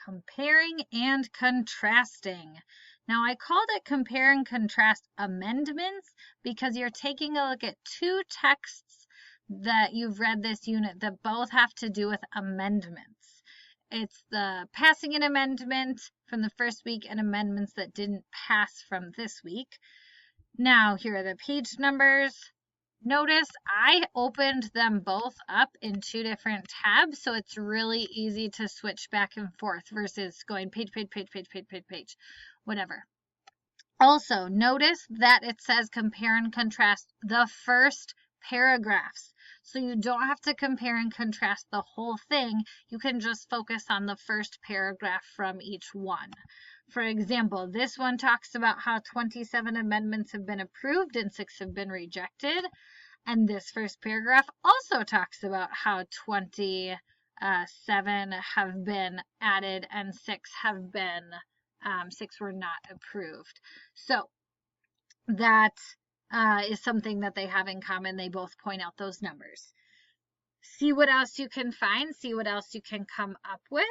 comparing and contrasting. Now, I called it compare and contrast amendments because you're taking a look at two texts that you've read this unit that both have to do with amendments. It's the passing an amendment from the first week and amendments that didn't pass from this week. Now, here are the page numbers. Notice I opened them both up in two different tabs, so it's really easy to switch back and forth versus going page, whatever. Also, notice that it says compare and contrast the first paragraphs. So you don't have to compare and contrast the whole thing. You can just focus on the first paragraph from each one. For example, this one talks about how 27 amendments have been approved and 6 have been rejected. And this first paragraph also talks about how 27 have been added and 6 were not approved. So that is something that they have in common. They both point out those numbers. See what else you can find. See what else you can come up with.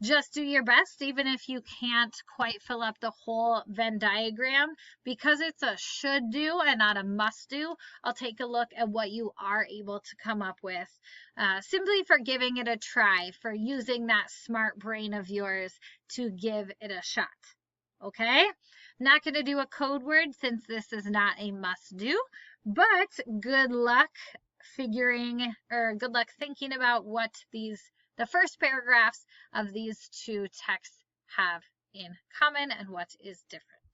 Just do your best, even if you can't quite fill up the whole Venn diagram. Because it's a should do and not a must do, I'll take a look at what you are able to come up with, simply for giving it a try, for using that smart brain of yours to give it a shot. Okay? Not going to do a code word since this is not a must do, but good luck thinking about what the first paragraphs of these two texts have in common and what is different.